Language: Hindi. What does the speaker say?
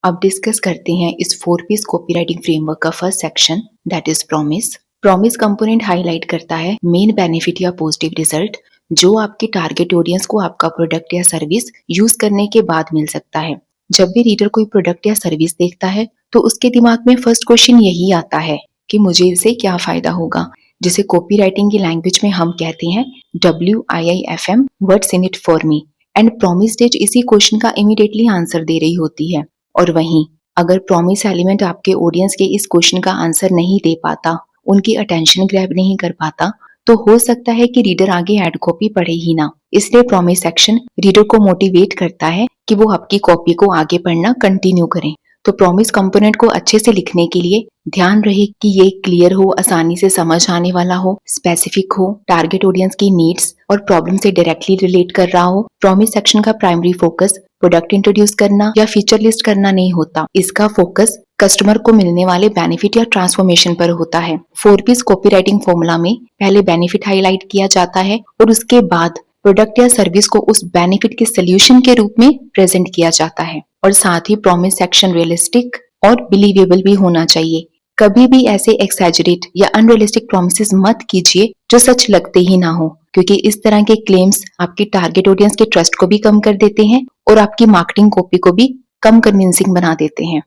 अब डिस्कस करते हैं इस 4 पीस कॉपीराइटिंग फ्रेमवर्क का first section, that is promise. Promise component highlight करता है मेन बेनिफिट या पॉजिटिव रिजल्ट जो आपके टारगेट ऑडियंस को आपका प्रोडक्ट या सर्विस यूज करने के बाद मिल सकता है। जब भी रीडर कोई प्रोडक्ट या सर्विस देखता है तो उसके दिमाग में फर्स्ट क्वेश्चन यही आता है कि मुझे इससे क्या फायदा होगा, जिसे कॉपीराइटिंग की लैंग्वेज में हम कहते हैं WIIFM, what's in it for me. And promise stage इसी क्वेश्चन का इमीडिएटली आंसर दे रही होती है। और वहीं अगर प्रॉमिस एलिमेंट आपके ऑडियंस के इस क्वेश्चन का आंसर नहीं दे पाता, उनकी अटेंशन ग्रैब नहीं कर पाता, तो हो सकता है कि रीडर आगे एड कॉपी पढ़े ही ना। इसलिए प्रॉमिस सेक्शन रीडर को मोटिवेट करता है कि वो आपकी कॉपी को आगे पढ़ना कंटिन्यू करें। तो प्रॉमिस कंपोनेंट को अच्छे से लिखने के लिए ध्यान रहे कि ये क्लियर हो, आसानी से समझ आने वाला हो, स्पेसिफिक हो, टारगेट ऑडियंस की नीड्स और प्रॉब्लम से डायरेक्टली रिलेट कर रहा हो। प्रॉमिस सेक्शन का प्राइमरी फोकस प्रोडक्ट इंट्रोड्यूस करना या फीचर लिस्ट करना नहीं होता, इसका फोकस कस्टमर को मिलने वाले बेनिफिट या ट्रांसफॉर्मेशन पर होता है। 4 पीस कॉपीराइटिंग फॉर्मूला में पहले बेनिफिट हाईलाइट किया जाता है और उसके बाद प्रोडक्ट या सर्विस को उस बेनिफिट के सोल्यूशन के रूप में प्रेजेंट किया जाता है। और साथ ही प्रॉमिस सेक्शन रियलिस्टिक और बिलीवेबल भी होना चाहिए। कभी भी ऐसे एक्सैजरेट या अनरियलिस्टिक प्रॉमिसेस मत कीजिए जो सच लगते ही ना हो, क्योंकि इस तरह के क्लेम्स आपकी टारगेट ऑडियंस के ट्रस्ट को भी कम कर देते हैं और आपकी मार्केटिंग कॉपी को भी कम कन्विंसिंग बना देते हैं।